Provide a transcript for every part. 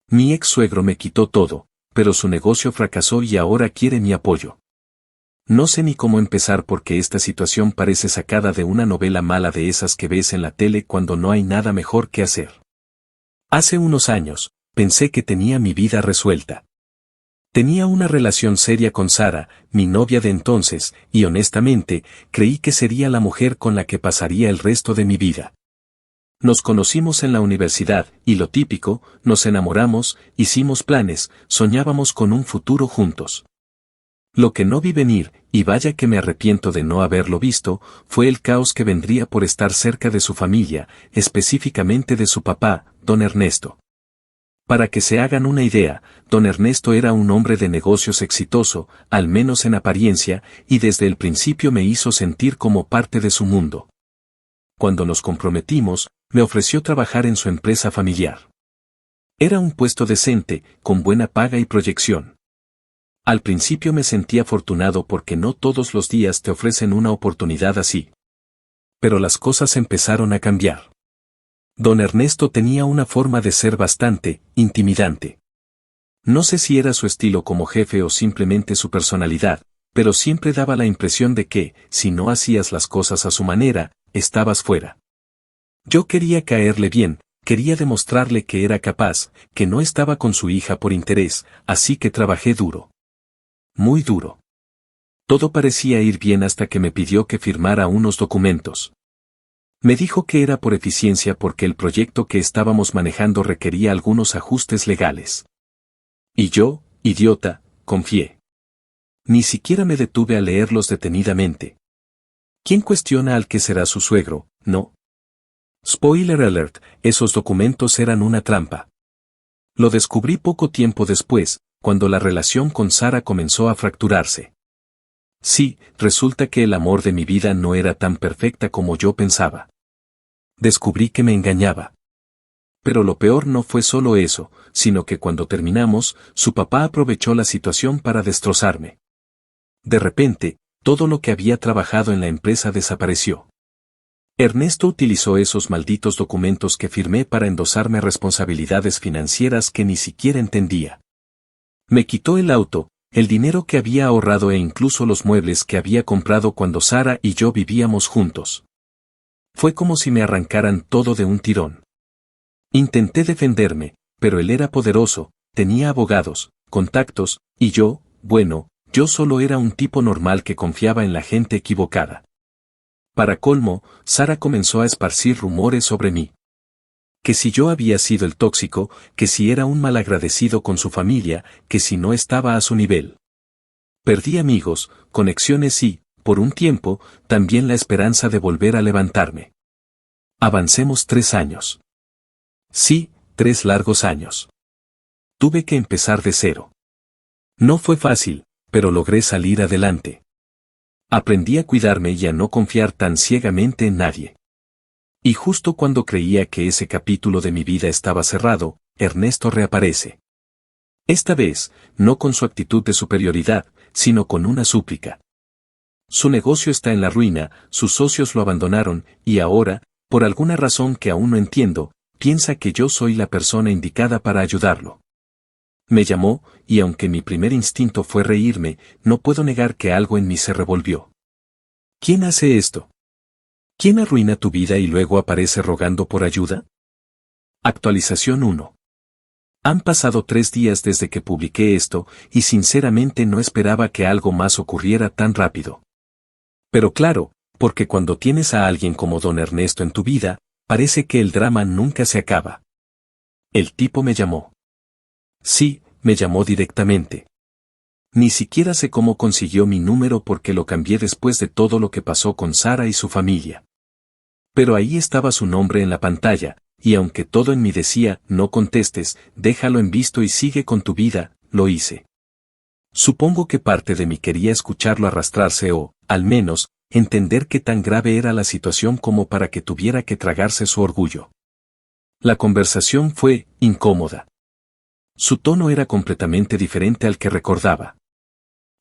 Mi ex suegro me quitó todo, pero su negocio fracasó y ahora quiere mi apoyo. No sé ni cómo empezar porque esta situación parece sacada de una novela mala de esas que ves en la tele cuando no hay nada mejor que hacer. Hace unos años, pensé que tenía mi vida resuelta. Tenía una relación seria con Sara, mi novia de entonces, y honestamente, creí que sería la mujer con la que pasaría el resto de mi vida. Nos conocimos en la universidad, y lo típico, nos enamoramos, hicimos planes, soñábamos con un futuro juntos. Lo que no vi venir, y vaya que me arrepiento de no haberlo visto, fue el caos que vendría por estar cerca de su familia, específicamente de su papá, don Ernesto. Para que se hagan una idea, don Ernesto era un hombre de negocios exitoso, al menos en apariencia, y desde el principio me hizo sentir como parte de su mundo. Cuando nos comprometimos, me ofreció trabajar en su empresa familiar. Era un puesto decente, con buena paga y proyección. Al principio me sentí afortunado porque no todos los días te ofrecen una oportunidad así. Pero las cosas empezaron a cambiar. Don Ernesto tenía una forma de ser bastante intimidante. No sé si era su estilo como jefe o simplemente su personalidad, pero siempre daba la impresión de que, si no hacías las cosas a su manera, estabas fuera. Yo quería caerle bien, quería demostrarle que era capaz, que no estaba con su hija por interés, así que trabajé duro. Muy duro. Todo parecía ir bien hasta que me pidió que firmara unos documentos. Me dijo que era por eficiencia porque el proyecto que estábamos manejando requería algunos ajustes legales. Y yo, idiota, confié. Ni siquiera me detuve a leerlos detenidamente. ¿Quién cuestiona al que será su suegro, no? Spoiler alert, esos documentos eran una trampa. Lo descubrí poco tiempo después, cuando la relación con Sara comenzó a fracturarse. Sí, resulta que el amor de mi vida no era tan perfecta como yo pensaba. Descubrí que me engañaba. Pero lo peor no fue solo eso, sino que cuando terminamos, su papá aprovechó la situación para destrozarme. De repente, todo lo que había trabajado en la empresa desapareció. Ernesto utilizó esos malditos documentos que firmé para endosarme responsabilidades financieras que ni siquiera entendía. Me quitó el auto, el dinero que había ahorrado e incluso los muebles que había comprado cuando Sara y yo vivíamos juntos. Fue como si me arrancaran todo de un tirón. Intenté defenderme, pero él era poderoso, tenía abogados, contactos, y yo, bueno, yo solo era un tipo normal que confiaba en la gente equivocada. Para colmo, Sara comenzó a esparcir rumores sobre mí. Que si yo había sido el tóxico, que si era un malagradecido con su familia, que si no estaba a su nivel. Perdí amigos, conexiones y, por un tiempo, también la esperanza de volver a levantarme. Avancemos 3 años. Sí, 3 largos años. Tuve que empezar de cero. No fue fácil, pero logré salir adelante. Aprendí a cuidarme y a no confiar tan ciegamente en nadie. Y justo cuando creía que ese capítulo de mi vida estaba cerrado, Ernesto reaparece. Esta vez, no con su actitud de superioridad, sino con una súplica. Su negocio está en la ruina, sus socios lo abandonaron, y ahora, por alguna razón que aún no entiendo, piensa que yo soy la persona indicada para ayudarlo. Me llamó, y aunque mi primer instinto fue reírme, no puedo negar que algo en mí se revolvió. ¿Quién hace esto? ¿Quién arruina tu vida y luego aparece rogando por ayuda? Actualización 1. Han pasado 3 días desde que publiqué esto, y sinceramente no esperaba que algo más ocurriera tan rápido. Pero claro, porque cuando tienes a alguien como don Ernesto en tu vida, parece que el drama nunca se acaba. El tipo me llamó. Sí, me llamó directamente. Ni siquiera sé cómo consiguió mi número porque lo cambié después de todo lo que pasó con Sara y su familia. Pero ahí estaba su nombre en la pantalla, y aunque todo en mí decía, no contestes, déjalo en visto y sigue con tu vida, lo hice. Supongo que parte de mí quería escucharlo arrastrarse o, al menos, entender qué tan grave era la situación como para que tuviera que tragarse su orgullo. La conversación fue incómoda. Su tono era completamente diferente al que recordaba.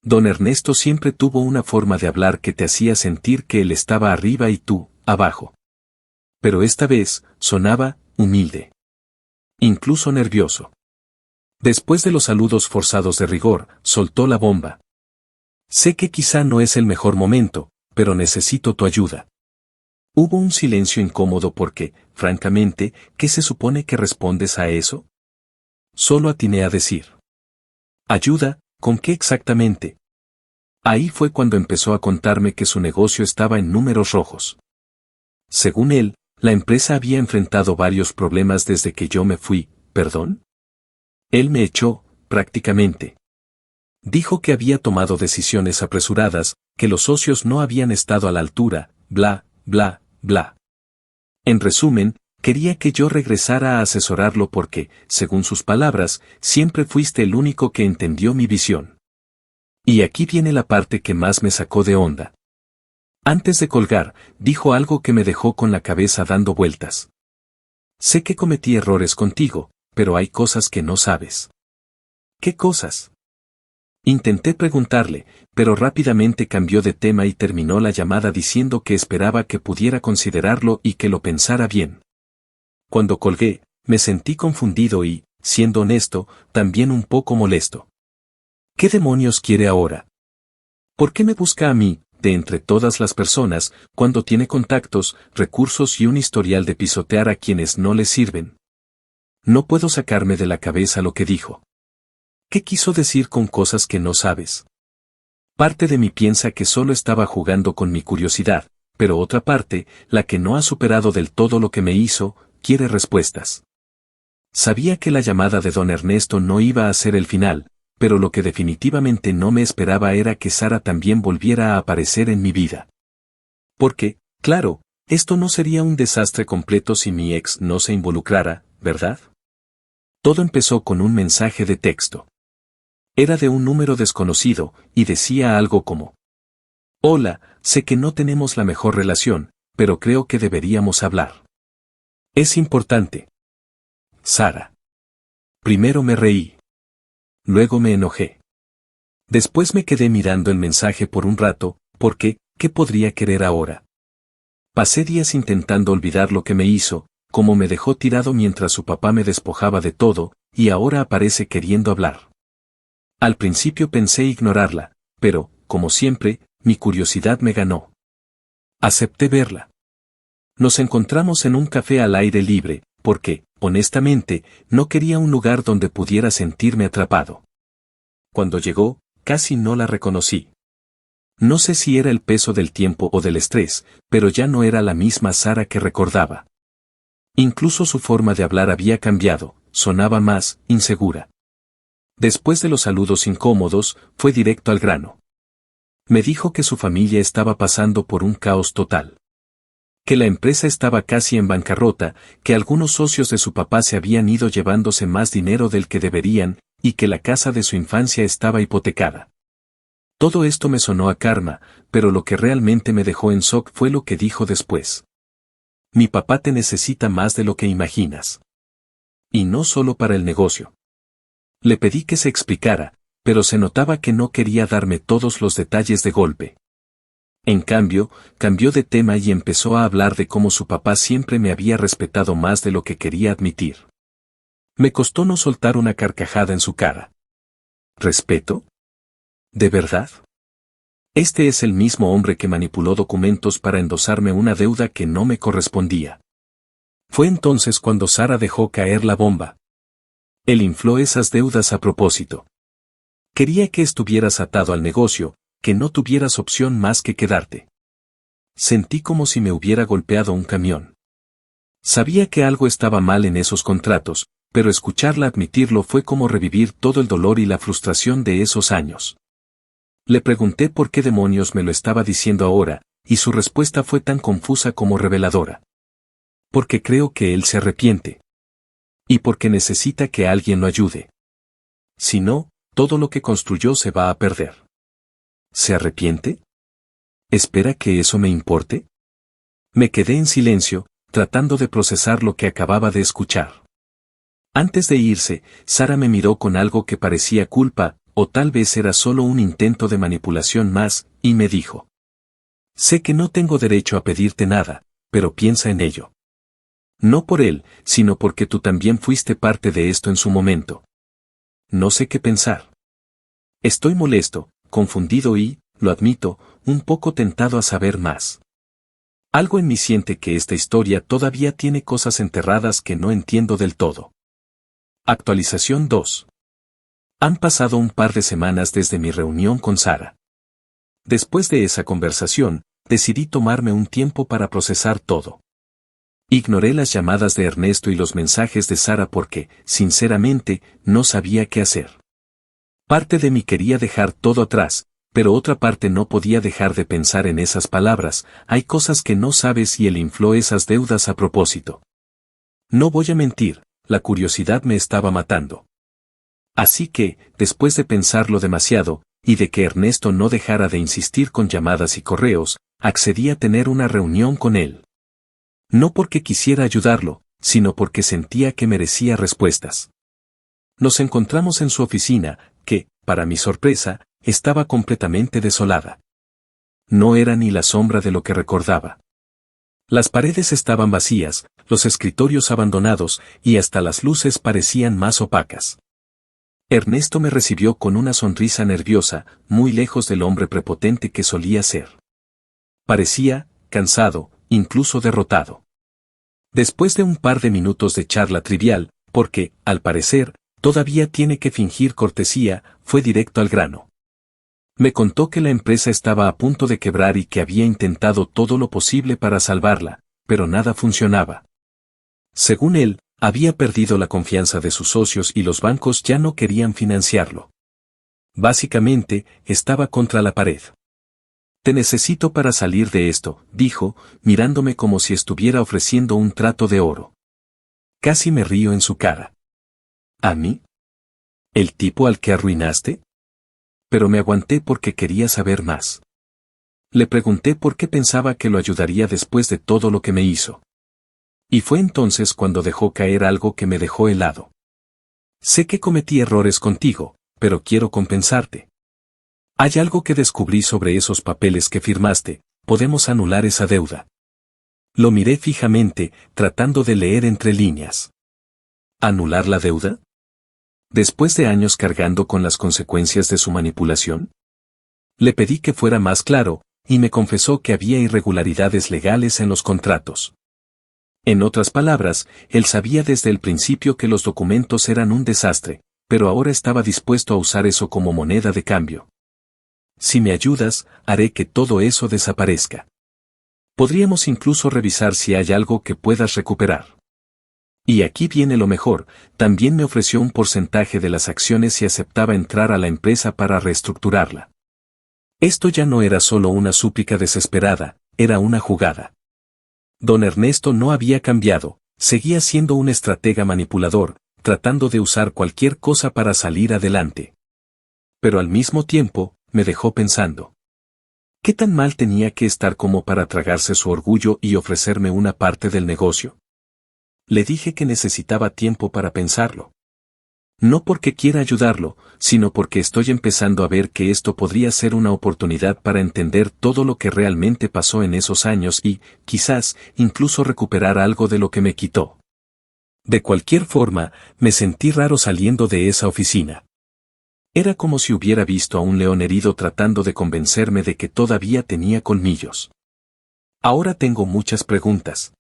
Don Ernesto siempre tuvo una forma de hablar que te hacía sentir que él estaba arriba y tú, abajo. Pero esta vez, sonaba humilde. Incluso nervioso. Después de los saludos forzados de rigor, soltó la bomba. Sé que quizá no es el mejor momento, pero necesito tu ayuda. Hubo un silencio incómodo porque, francamente, ¿qué se supone que respondes a eso? Solo atiné a decir. ¿Ayuda? ¿Con qué exactamente? Ahí fue cuando empezó a contarme que su negocio estaba en números rojos. Según él, la empresa había enfrentado varios problemas desde que yo me fui, ¿perdón? Él me echó, prácticamente. Dijo que había tomado decisiones apresuradas, que los socios no habían estado a la altura, bla, bla, bla. En resumen, quería que yo regresara a asesorarlo porque, según sus palabras, siempre fuiste el único que entendió mi visión. Y aquí viene la parte que más me sacó de onda. Antes de colgar, dijo algo que me dejó con la cabeza dando vueltas. Sé que cometí errores contigo, pero hay cosas que no sabes. ¿Qué cosas? Intenté preguntarle, pero rápidamente cambió de tema y terminó la llamada diciendo que esperaba que pudiera considerarlo y que lo pensara bien. Cuando colgué, me sentí confundido y, siendo honesto, también un poco molesto. ¿Qué demonios quiere ahora? ¿Por qué me busca a mí, de entre todas las personas, cuando tiene contactos, recursos y un historial de pisotear a quienes no le sirven? No puedo sacarme de la cabeza lo que dijo. ¿Qué quiso decir con cosas que no sabes? Parte de mí piensa que solo estaba jugando con mi curiosidad, pero otra parte, la que no ha superado del todo lo que me hizo, quiere respuestas. Sabía que la llamada de don Ernesto no iba a ser el final, pero lo que definitivamente no me esperaba era que Sara también volviera a aparecer en mi vida. Porque, claro, esto no sería un desastre completo si mi ex no se involucrara, ¿verdad? Todo empezó con un mensaje de texto. Era de un número desconocido, y decía algo como: Hola, sé que no tenemos la mejor relación, pero creo que deberíamos hablar. Es importante. Sara. Primero me reí. Luego me enojé. Después me quedé mirando el mensaje por un rato, porque, ¿qué podría querer ahora? Pasé días intentando olvidar lo que me hizo, como me dejó tirado mientras su papá me despojaba de todo, y ahora aparece queriendo hablar. Al principio pensé ignorarla, pero, como siempre, mi curiosidad me ganó. Acepté verla. Nos encontramos en un café al aire libre, porque, honestamente, no quería un lugar donde pudiera sentirme atrapado. Cuando llegó, casi no la reconocí. No sé si era el peso del tiempo o del estrés, pero ya no era la misma Sara que recordaba. Incluso su forma de hablar había cambiado, sonaba más insegura. Después de los saludos incómodos, fue directo al grano. Me dijo que su familia estaba pasando por un caos total. Que la empresa estaba casi en bancarrota, que algunos socios de su papá se habían ido llevándose más dinero del que deberían, y que la casa de su infancia estaba hipotecada. Todo esto me sonó a karma, pero lo que realmente me dejó en shock fue lo que dijo después. Mi papá te necesita más de lo que imaginas. Y no solo para el negocio. Le pedí que se explicara, pero se notaba que no quería darme todos los detalles de golpe. En cambio, cambió de tema y empezó a hablar de cómo su papá siempre me había respetado más de lo que quería admitir. Me costó no soltar una carcajada en su cara. ¿Respeto? ¿De verdad? Este es el mismo hombre que manipuló documentos para endosarme una deuda que no me correspondía. Fue entonces cuando Sara dejó caer la bomba. Él infló esas deudas a propósito. Quería que estuvieras atado al negocio, que no tuvieras opción más que quedarte. Sentí como si me hubiera golpeado un camión. Sabía que algo estaba mal en esos contratos, pero escucharla admitirlo fue como revivir todo el dolor y la frustración de esos años. Le pregunté por qué demonios me lo estaba diciendo ahora, y su respuesta fue tan confusa como reveladora. Porque creo que él se arrepiente. Y porque necesita que alguien lo ayude. Si no, todo lo que construyó se va a perder. ¿Se arrepiente? ¿Espera que eso me importe? Me quedé en silencio, tratando de procesar lo que acababa de escuchar. Antes de irse, Sara me miró con algo que parecía culpa, o tal vez era solo un intento de manipulación más, y me dijo: Sé que no tengo derecho a pedirte nada, pero piensa en ello. No por él, sino porque tú también fuiste parte de esto en su momento. No sé qué pensar. Estoy molesto, confundido y, lo admito, un poco tentado a saber más. Algo en mí siente que esta historia todavía tiene cosas enterradas que no entiendo del todo. Actualización 2. Han pasado un par de semanas desde mi reunión con Sara. Después de esa conversación, decidí tomarme un tiempo para procesar todo. Ignoré las llamadas de Ernesto y los mensajes de Sara porque, sinceramente, no sabía qué hacer. Parte de mí quería dejar todo atrás, pero otra parte no podía dejar de pensar en esas palabras: hay cosas que no sabes, y él infló esas deudas a propósito. No voy a mentir, la curiosidad me estaba matando. Así que, después de pensarlo demasiado, y de que Ernesto no dejara de insistir con llamadas y correos, accedí a tener una reunión con él. No porque quisiera ayudarlo, sino porque sentía que merecía respuestas. Nos encontramos en su oficina, que, para mi sorpresa, estaba completamente desolada. No era ni la sombra de lo que recordaba. Las paredes estaban vacías, los escritorios abandonados, y hasta las luces parecían más opacas. Ernesto me recibió con una sonrisa nerviosa, muy lejos del hombre prepotente que solía ser. Parecía cansado, incluso derrotado. Después de un par de minutos de charla trivial, porque, al parecer, todavía tiene que fingir cortesía, fue directo al grano. Me contó que la empresa estaba a punto de quebrar y que había intentado todo lo posible para salvarla, pero nada funcionaba. Según él, había perdido la confianza de sus socios y los bancos ya no querían financiarlo. Básicamente, estaba contra la pared. Te necesito para salir de esto, dijo, mirándome como si estuviera ofreciendo un trato de oro. Casi me río en su cara. ¿A mí? ¿El tipo al que arruinaste? Pero me aguanté porque quería saber más. Le pregunté por qué pensaba que lo ayudaría después de todo lo que me hizo. Y fue entonces cuando dejó caer algo que me dejó helado. Sé que cometí errores contigo, pero quiero compensarte. Hay algo que descubrí sobre esos papeles que firmaste: podemos anular esa deuda. Lo miré fijamente, tratando de leer entre líneas. ¿Anular la deuda? ¿Después de años cargando con las consecuencias de su manipulación? Le pedí que fuera más claro, y me confesó que había irregularidades legales en los contratos. En otras palabras, él sabía desde el principio que los documentos eran un desastre, pero ahora estaba dispuesto a usar eso como moneda de cambio. Si me ayudas, haré que todo eso desaparezca. Podríamos incluso revisar si hay algo que puedas recuperar. Y aquí viene lo mejor: también me ofreció un porcentaje de las acciones si aceptaba entrar a la empresa para reestructurarla. Esto ya no era solo una súplica desesperada, era una jugada. Don Ernesto no había cambiado, seguía siendo un estratega manipulador, tratando de usar cualquier cosa para salir adelante. Pero al mismo tiempo, me dejó pensando. ¿Qué tan mal tenía que estar como para tragarse su orgullo y ofrecerme una parte del negocio? Le dije que necesitaba tiempo para pensarlo. No porque quiera ayudarlo, sino porque estoy empezando a ver que esto podría ser una oportunidad para entender todo lo que realmente pasó en esos años y, quizás, incluso recuperar algo de lo que me quitó. De cualquier forma, me sentí raro saliendo de esa oficina. Era como si hubiera visto a un león herido tratando de convencerme de que todavía tenía colmillos. Ahora tengo muchas preguntas.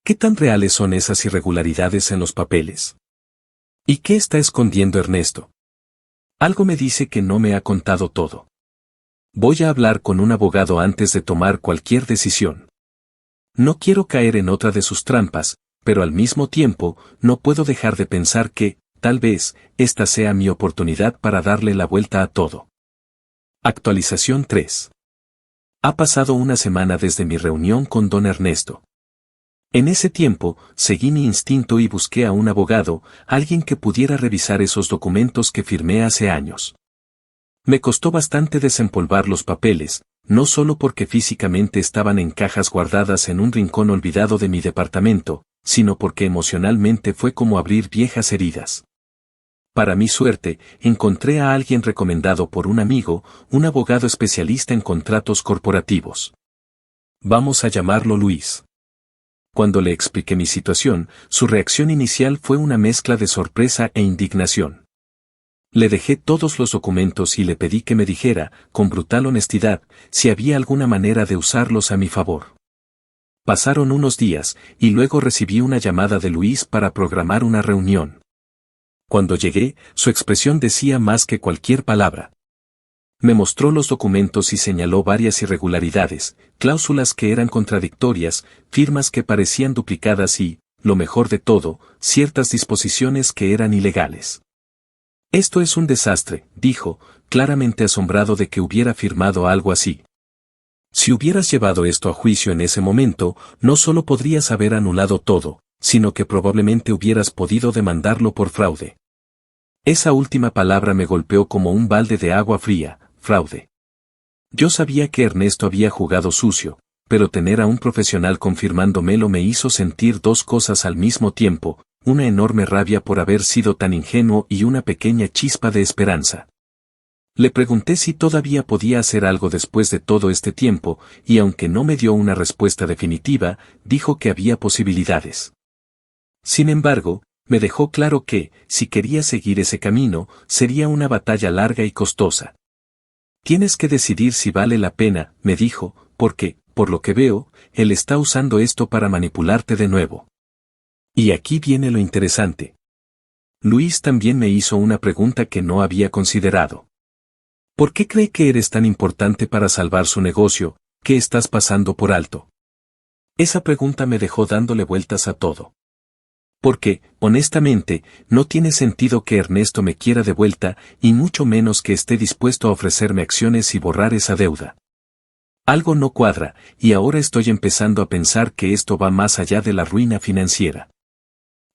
¿Qué tan reales son esas irregularidades en los papeles? ¿Y qué está escondiendo Ernesto? Algo me dice que no me ha contado todo. Voy a hablar con un abogado antes de tomar cualquier decisión. No quiero caer en otra de sus trampas, pero al mismo tiempo, no puedo dejar de pensar que, tal vez, esta sea mi oportunidad para darle la vuelta a todo. Actualización 3. Ha pasado una semana desde mi reunión con don Ernesto. En ese tiempo, seguí mi instinto y busqué a un abogado, alguien que pudiera revisar esos documentos que firmé hace años. Me costó bastante desempolvar los papeles, no solo porque físicamente estaban en cajas guardadas en un rincón olvidado de mi departamento, sino porque emocionalmente fue como abrir viejas heridas. Para mi suerte, encontré a alguien recomendado por un amigo, un abogado especialista en contratos corporativos. Vamos a llamarlo Luis. Cuando le expliqué mi situación, su reacción inicial fue una mezcla de sorpresa e indignación. Le dejé todos los documentos y le pedí que me dijera, con brutal honestidad, si había alguna manera de usarlos a mi favor. Pasaron unos días, y luego recibí una llamada de Luis para programar una reunión. Cuando llegué, su expresión decía más que cualquier palabra. Me mostró los documentos y señaló varias irregularidades, cláusulas que eran contradictorias, firmas que parecían duplicadas y, lo mejor de todo, ciertas disposiciones que eran ilegales. Esto es un desastre, dijo, claramente asombrado de que hubiera firmado algo así. Si hubieras llevado esto a juicio en ese momento, no solo podrías haber anulado todo, sino que probablemente hubieras podido demandarlo por fraude. Esa última palabra me golpeó como un balde de agua fría, fraude. Yo sabía que Ernesto había jugado sucio, pero tener a un profesional confirmándomelo me hizo sentir dos cosas al mismo tiempo, una enorme rabia por haber sido tan ingenuo y una pequeña chispa de esperanza. Le pregunté si todavía podía hacer algo después de todo este tiempo, y aunque no me dio una respuesta definitiva, dijo que había posibilidades. Sin embargo, me dejó claro que, si quería seguir ese camino, sería una batalla larga y costosa. Tienes que decidir si vale la pena, me dijo, porque, por lo que veo, él está usando esto para manipularte de nuevo. Y aquí viene lo interesante. Luis también me hizo una pregunta que no había considerado. ¿Por qué cree que eres tan importante para salvar su negocio? ¿Qué estás pasando por alto? Esa pregunta me dejó dándole vueltas a todo. Porque, honestamente, no tiene sentido que Ernesto me quiera de vuelta, y mucho menos que esté dispuesto a ofrecerme acciones y borrar esa deuda. Algo no cuadra, y ahora estoy empezando a pensar que esto va más allá de la ruina financiera.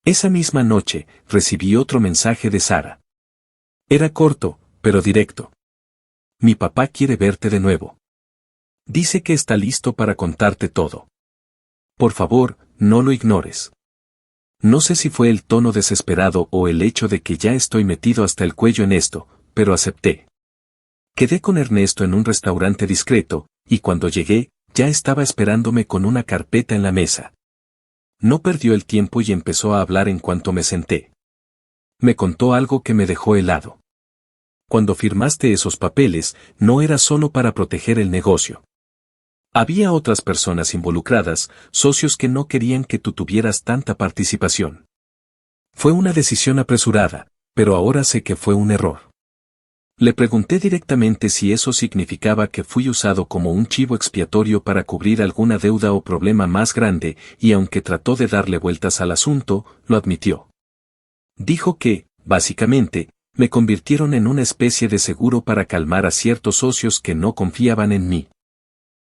Esa misma noche, recibí otro mensaje de Sara. Era corto, pero directo. Mi papá quiere verte de nuevo. Dice que está listo para contarte todo. Por favor, no lo ignores. No sé si fue el tono desesperado o el hecho de que ya estoy metido hasta el cuello en esto, pero acepté. Quedé con Ernesto en un restaurante discreto, y cuando llegué, ya estaba esperándome con una carpeta en la mesa. No perdió el tiempo y empezó a hablar en cuanto me senté. Me contó algo que me dejó helado. Cuando firmaste esos papeles, no era solo para proteger el negocio. Había otras personas involucradas, socios que no querían que tú tuvieras tanta participación. Fue una decisión apresurada, pero ahora sé que fue un error. Le pregunté directamente si eso significaba que fui usado como un chivo expiatorio para cubrir alguna deuda o problema más grande, y aunque trató de darle vueltas al asunto, lo admitió. Dijo que, básicamente, me convirtieron en una especie de seguro para calmar a ciertos socios que no confiaban en mí.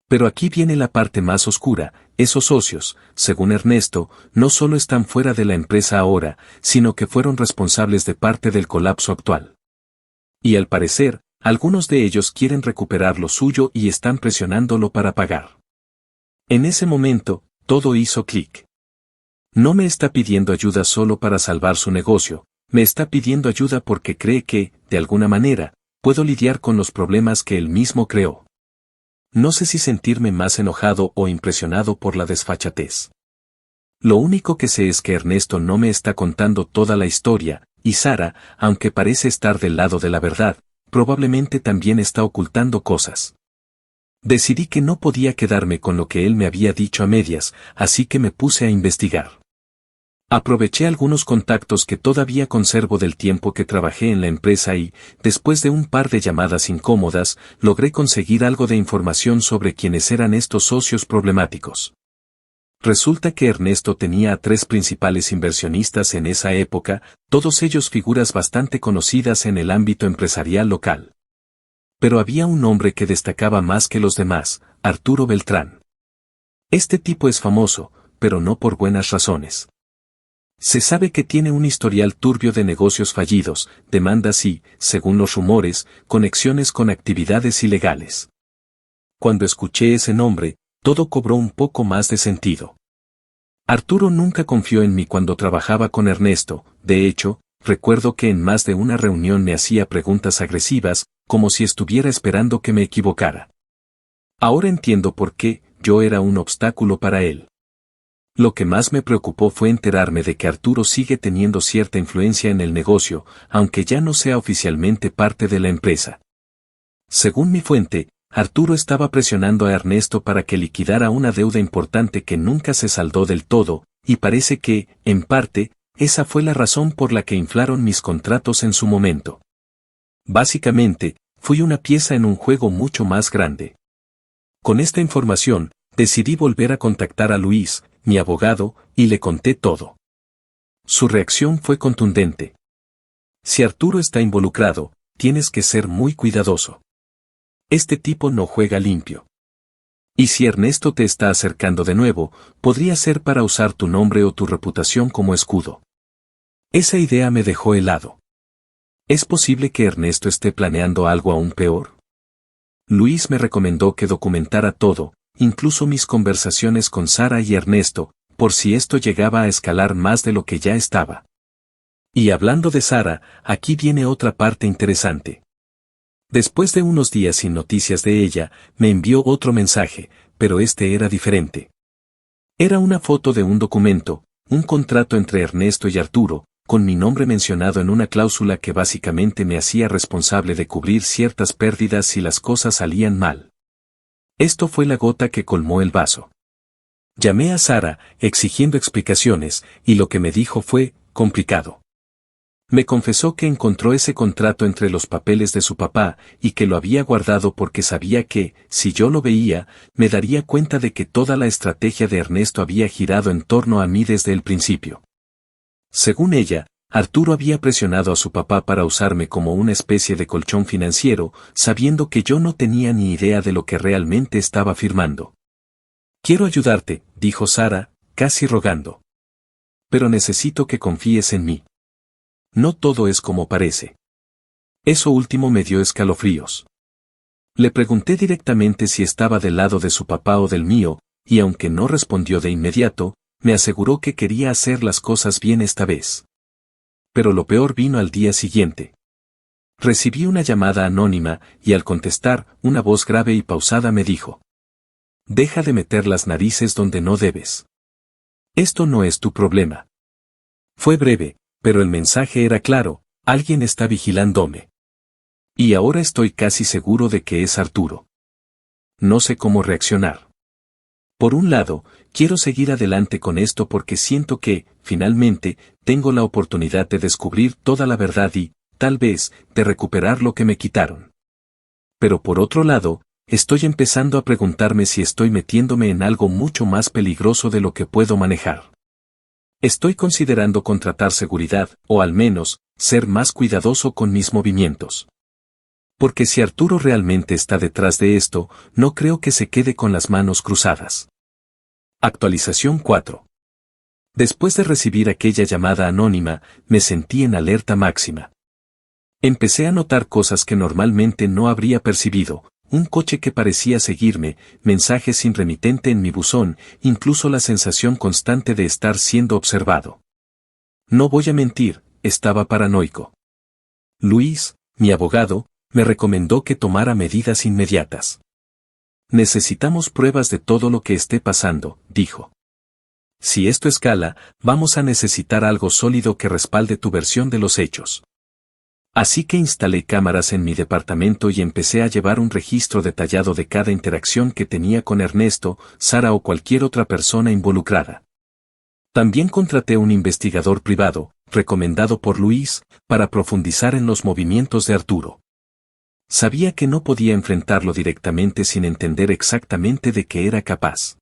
Pero aquí viene la parte más oscura, esos socios, según Ernesto, no solo están fuera de la empresa ahora, sino que fueron responsables de parte del colapso actual. Y al parecer, algunos de ellos quieren recuperar lo suyo y están presionándolo para pagar. En ese momento, todo hizo clic. No me está pidiendo ayuda solo para salvar su negocio, me está pidiendo ayuda porque cree que, de alguna manera, puedo lidiar con los problemas que él mismo creó. No sé si sentirme más enojado o impresionado por la desfachatez. Lo único que sé es que Ernesto no me está contando toda la historia, y Sara, aunque parece estar del lado de la verdad, probablemente también está ocultando cosas. Decidí que no podía quedarme con lo que él me había dicho a medias, así que me puse a investigar. Aproveché algunos contactos que todavía conservo del tiempo que trabajé en la empresa y, después de un par de llamadas incómodas, logré conseguir algo de información sobre quiénes eran estos socios problemáticos. Resulta que Ernesto tenía a 3 principales inversionistas en esa época, todos ellos figuras bastante conocidas en el ámbito empresarial local. Pero había un hombre que destacaba más que los demás, Arturo Beltrán. Este tipo es famoso, pero no por buenas razones. Se sabe que tiene un historial turbio de negocios fallidos, demandas y, según los rumores, conexiones con actividades ilegales. Cuando escuché ese nombre, todo cobró un poco más de sentido. Arturo nunca confió en mí cuando trabajaba con Ernesto, de hecho, recuerdo que en más de una reunión me hacía preguntas agresivas, como si estuviera esperando que me equivocara. Ahora entiendo por qué, yo era un obstáculo para él. Lo que más me preocupó fue enterarme de que Arturo sigue teniendo cierta influencia en el negocio, aunque ya no sea oficialmente parte de la empresa. Según mi fuente, Arturo estaba presionando a Ernesto para que liquidara una deuda importante que nunca se saldó del todo, y parece que, en parte, esa fue la razón por la que inflaron mis contratos en su momento. Básicamente, fui una pieza en un juego mucho más grande. Con esta información, decidí volver a contactar a Luis, mi abogado, y le conté todo. Su reacción fue contundente. Si Arturo está involucrado, tienes que ser muy cuidadoso. Este tipo no juega limpio. Y si Ernesto te está acercando de nuevo, podría ser para usar tu nombre o tu reputación como escudo. Esa idea me dejó helado. ¿Es posible que Ernesto esté planeando algo aún peor? Luis me recomendó que documentara todo, incluso mis conversaciones con Sara y Ernesto, por si esto llegaba a escalar más de lo que ya estaba. Y hablando de Sara, aquí viene otra parte interesante. Después de unos días sin noticias de ella, me envió otro mensaje, pero este era diferente. Era una foto de un documento, un contrato entre Ernesto y Arturo, con mi nombre mencionado en una cláusula que básicamente me hacía responsable de cubrir ciertas pérdidas si las cosas salían mal. Esto fue la gota que colmó el vaso. Llamé a Sara, exigiendo explicaciones, y lo que me dijo fue, complicado. Me confesó que encontró ese contrato entre los papeles de su papá, y que lo había guardado porque sabía que, si yo lo veía, me daría cuenta de que toda la estrategia de Ernesto había girado en torno a mí desde el principio. Según ella, Arturo había presionado a su papá para usarme como una especie de colchón financiero, sabiendo que yo no tenía ni idea de lo que realmente estaba firmando. Quiero ayudarte, dijo Sara, casi rogando. Pero necesito que confíes en mí. No todo es como parece. Eso último me dio escalofríos. Le pregunté directamente si estaba del lado de su papá o del mío, y aunque no respondió de inmediato, me aseguró que quería hacer las cosas bien esta vez. Pero lo peor vino al día siguiente. Recibí una llamada anónima, y al contestar, una voz grave y pausada me dijo: «Deja de meter las narices donde no debes. Esto no es tu problema». Fue breve, pero el mensaje era claro: alguien está vigilándome. Y ahora estoy casi seguro de que es Arturo. No sé cómo reaccionar. Por un lado, quiero seguir adelante con esto porque siento que, finalmente, tengo la oportunidad de descubrir toda la verdad y, tal vez, de recuperar lo que me quitaron. Pero por otro lado, estoy empezando a preguntarme si estoy metiéndome en algo mucho más peligroso de lo que puedo manejar. Estoy considerando contratar seguridad, o al menos, ser más cuidadoso con mis movimientos. Porque si Arturo realmente está detrás de esto, no creo que se quede con las manos cruzadas. Actualización 4. Después de recibir aquella llamada anónima, me sentí en alerta máxima. Empecé a notar cosas que normalmente no habría percibido: un coche que parecía seguirme, mensajes sin remitente en mi buzón, incluso la sensación constante de estar siendo observado. No voy a mentir, estaba paranoico. Luis, mi abogado, me recomendó que tomara medidas inmediatas. Necesitamos pruebas de todo lo que esté pasando, dijo. Si esto escala, vamos a necesitar algo sólido que respalde tu versión de los hechos. Así que instalé cámaras en mi departamento y empecé a llevar un registro detallado de cada interacción que tenía con Ernesto, Sara o cualquier otra persona involucrada. También contraté un investigador privado, recomendado por Luis, para profundizar en los movimientos de Arturo. Sabía que no podía enfrentarlo directamente sin entender exactamente de qué era capaz.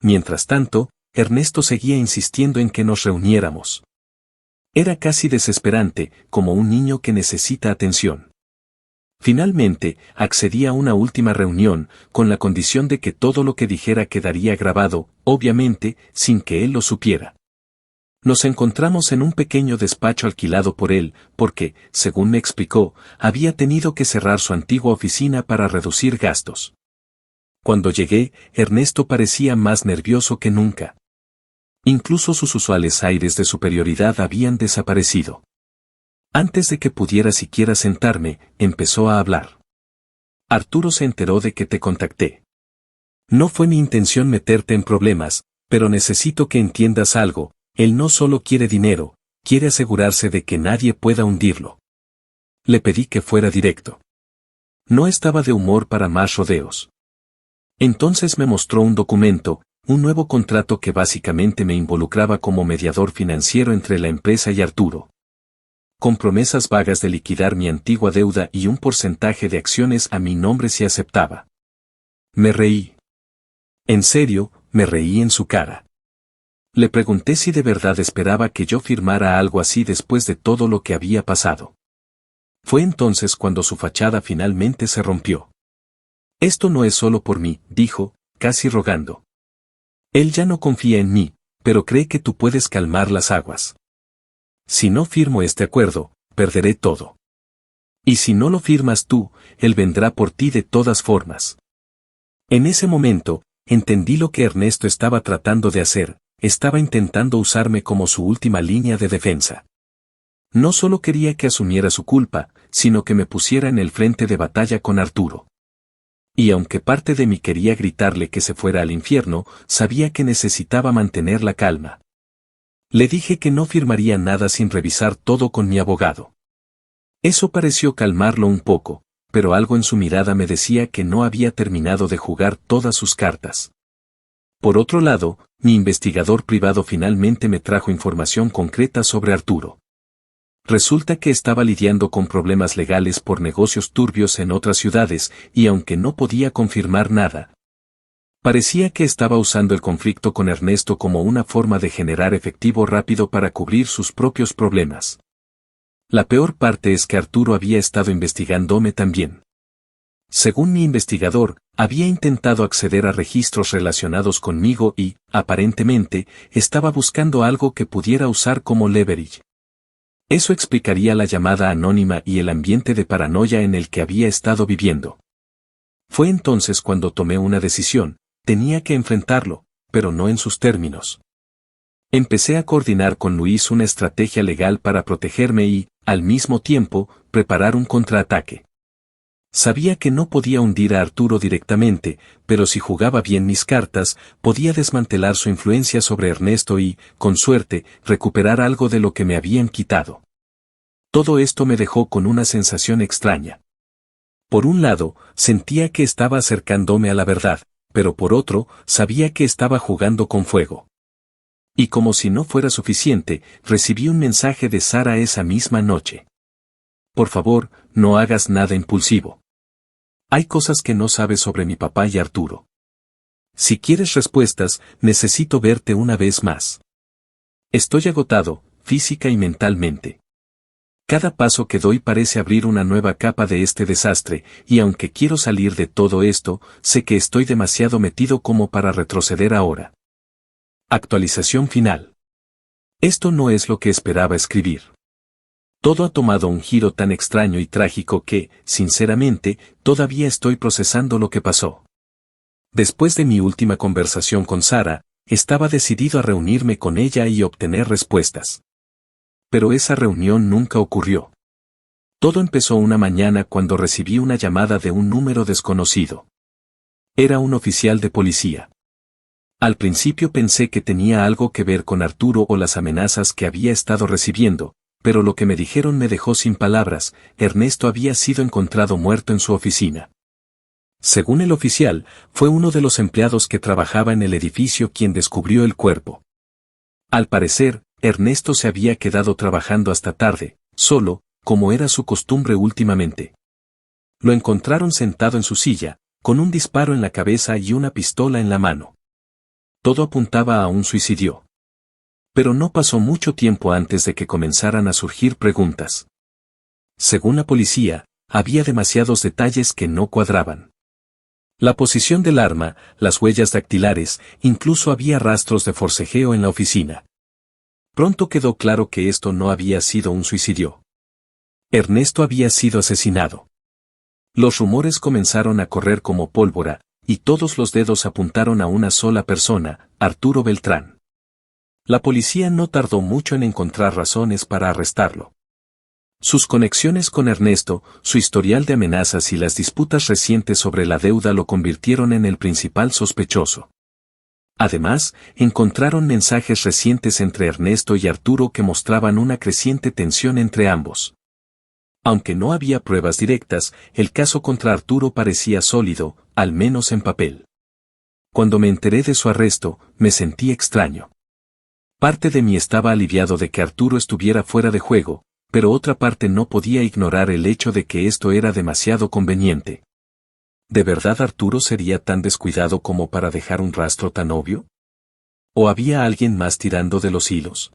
Mientras tanto, Ernesto seguía insistiendo en que nos reuniéramos. Era casi desesperante, como un niño que necesita atención. Finalmente, accedí a una última reunión, con la condición de que todo lo que dijera quedaría grabado, obviamente, sin que él lo supiera. Nos encontramos en un pequeño despacho alquilado por él, porque, según me explicó, había tenido que cerrar su antigua oficina para reducir gastos. Cuando llegué, Ernesto parecía más nervioso que nunca. Incluso sus usuales aires de superioridad habían desaparecido. Antes de que pudiera siquiera sentarme, empezó a hablar. Arturo se enteró de que te contacté. No fue mi intención meterte en problemas, Pero necesito que entiendas algo, él no solo quiere dinero, quiere asegurarse de que nadie pueda hundirlo. Le pedí que fuera directo. No estaba de humor para más rodeos. Entonces me mostró un documento, un nuevo contrato que básicamente me involucraba como mediador financiero entre la empresa y Arturo. Con promesas vagas de liquidar mi antigua deuda y un porcentaje de acciones a mi nombre si aceptaba. Me reí. En serio, me reí en su cara. Le pregunté si de verdad esperaba que yo firmara algo así después de todo lo que había pasado. Fue entonces cuando su fachada finalmente se rompió. Esto no es solo por mí, dijo, casi rogando. Él ya no confía en mí, pero cree que tú puedes calmar las aguas. Si no firmo este acuerdo, perderé todo. Y si no lo firmas tú, él vendrá por ti de todas formas. En ese momento, entendí lo que Ernesto estaba tratando de hacer, estaba intentando usarme como su última línea de defensa. No solo quería que asumiera su culpa, sino que me pusiera en el frente de batalla con Arturo. Y aunque parte de mí quería gritarle que se fuera al infierno, sabía que necesitaba mantener la calma. Le dije que no firmaría nada sin revisar todo con mi abogado. Eso pareció calmarlo un poco, pero algo en su mirada me decía que no había terminado de jugar todas sus cartas. Por otro lado, mi investigador privado finalmente me trajo información concreta sobre Arturo. Resulta que estaba lidiando con problemas legales por negocios turbios en otras ciudades, y aunque no podía confirmar nada, parecía que estaba usando el conflicto con Ernesto como una forma de generar efectivo rápido para cubrir sus propios problemas. La peor parte es que Arturo había estado investigándome también. Según mi investigador, había intentado acceder a registros relacionados conmigo y, aparentemente, estaba buscando algo que pudiera usar como leverage. Eso explicaría la llamada anónima y el ambiente de paranoia en el que había estado viviendo. Fue entonces cuando tomé una decisión, tenía que enfrentarlo, pero no en sus términos. Empecé a coordinar con Luis una estrategia legal para protegerme y, al mismo tiempo, preparar un contraataque. Sabía que no podía hundir a Arturo directamente, pero si jugaba bien mis cartas, podía desmantelar su influencia sobre Ernesto y, con suerte, recuperar algo de lo que me habían quitado. Todo esto me dejó con una sensación extraña. Por un lado, sentía que estaba acercándome a la verdad, pero por otro, sabía que estaba jugando con fuego. Y como si no fuera suficiente, recibí un mensaje de Sara esa misma noche. Por favor, no hagas nada impulsivo. Hay cosas que no sabes sobre mi papá y Arturo. Si quieres respuestas, necesito verte una vez más. Estoy agotado, física y mentalmente. Cada paso que doy parece abrir una nueva capa de este desastre, y aunque quiero salir de todo esto, sé que estoy demasiado metido como para retroceder ahora. Actualización final. Esto no es lo que esperaba escribir. Todo ha tomado un giro tan extraño y trágico que, sinceramente, todavía estoy procesando lo que pasó. Después de mi última conversación con Sara, estaba decidido a reunirme con ella y obtener respuestas. Pero esa reunión nunca ocurrió. Todo empezó una mañana cuando recibí una llamada de un número desconocido. Era un oficial de policía. Al principio pensé que tenía algo que ver con Arturo o las amenazas que había estado recibiendo, pero lo que me dijeron me dejó sin palabras. Ernesto había sido encontrado muerto en su oficina. Según el oficial, fue uno de los empleados que trabajaba en el edificio quien descubrió el cuerpo. Al parecer, Ernesto se había quedado trabajando hasta tarde, solo, como era su costumbre últimamente. Lo encontraron sentado en su silla, con un disparo en la cabeza y una pistola en la mano. Todo apuntaba a un suicidio. Pero no pasó mucho tiempo antes de que comenzaran a surgir preguntas. Según la policía, había demasiados detalles que no cuadraban. La posición del arma, las huellas dactilares, incluso había rastros de forcejeo en la oficina. Pronto quedó claro que esto no había sido un suicidio. Ernesto había sido asesinado. Los rumores comenzaron a correr como pólvora, y todos los dedos apuntaron a una sola persona, Arturo Beltrán. La policía no tardó mucho en encontrar razones para arrestarlo. Sus conexiones con Ernesto, su historial de amenazas y las disputas recientes sobre la deuda lo convirtieron en el principal sospechoso. Además, encontraron mensajes recientes entre Ernesto y Arturo que mostraban una creciente tensión entre ambos. Aunque no había pruebas directas, el caso contra Arturo parecía sólido, al menos en papel. Cuando me enteré de su arresto, me sentí extraño. Parte de mí estaba aliviado de que Arturo estuviera fuera de juego, pero otra parte no podía ignorar el hecho de que esto era demasiado conveniente. ¿De verdad Arturo sería tan descuidado como para dejar un rastro tan obvio? ¿O había alguien más tirando de los hilos?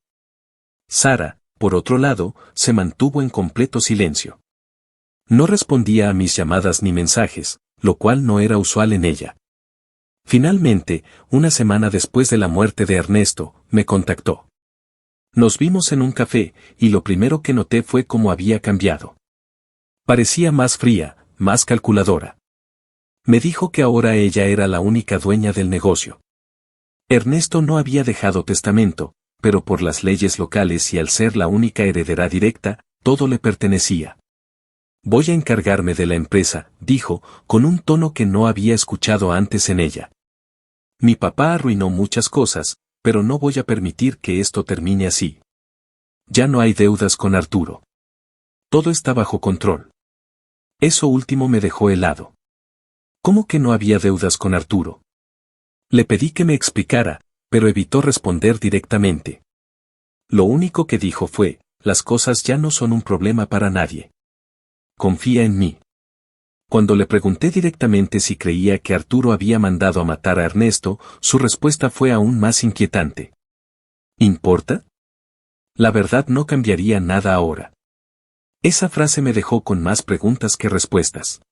Sara, por otro lado, se mantuvo en completo silencio. No respondía a mis llamadas ni mensajes, lo cual no era usual en ella. Finalmente, una semana después de la muerte de Ernesto, me contactó. Nos vimos en un café, y lo primero que noté fue cómo había cambiado. Parecía más fría, más calculadora. Me dijo que ahora ella era la única dueña del negocio. Ernesto no había dejado testamento, pero por las leyes locales y al ser la única heredera directa, todo le pertenecía. Voy a encargarme de la empresa, dijo, con un tono que no había escuchado antes en ella. Mi papá arruinó muchas cosas, pero no voy a permitir que esto termine así. Ya no hay deudas con Arturo. Todo está bajo control. Eso último me dejó helado. ¿Cómo que no había deudas con Arturo? Le pedí que me explicara, pero evitó responder directamente. Lo único que dijo fue, las cosas ya no son un problema para nadie. Confía en mí. Cuando le pregunté directamente si creía que Arturo había mandado a matar a Ernesto, su respuesta fue aún más inquietante. ¿Importa? La verdad no cambiaría nada ahora. Esa frase me dejó con más preguntas que respuestas.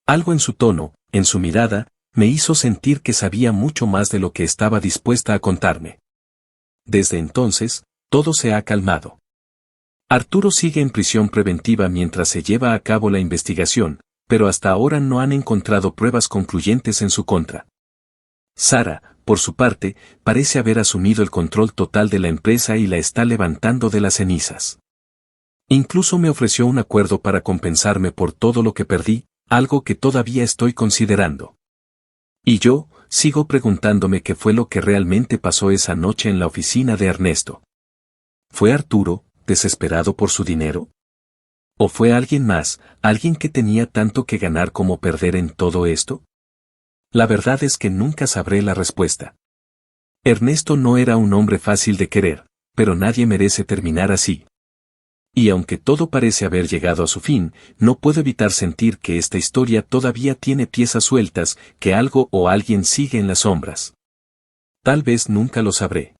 Algo en su tono, en su mirada, me hizo sentir que sabía mucho más de lo que estaba dispuesta a contarme. Desde entonces, todo se ha calmado. Arturo sigue en prisión preventiva mientras se lleva a cabo la investigación, pero hasta ahora no han encontrado pruebas concluyentes en su contra. Sara, por su parte, parece haber asumido el control total de la empresa y la está levantando de las cenizas. Incluso me ofreció un acuerdo para compensarme por todo lo que perdí, algo que todavía estoy considerando. Y yo, sigo preguntándome qué fue lo que realmente pasó esa noche en la oficina de Ernesto. ¿Fue Arturo, desesperado por su dinero? ¿O fue alguien más, alguien que tenía tanto que ganar como perder en todo esto? La verdad es que nunca sabré la respuesta. Ernesto no era un hombre fácil de querer, pero nadie merece terminar así. Y aunque todo parece haber llegado a su fin, no puedo evitar sentir que esta historia todavía tiene piezas sueltas, que algo o alguien sigue en las sombras. Tal vez nunca lo sabré.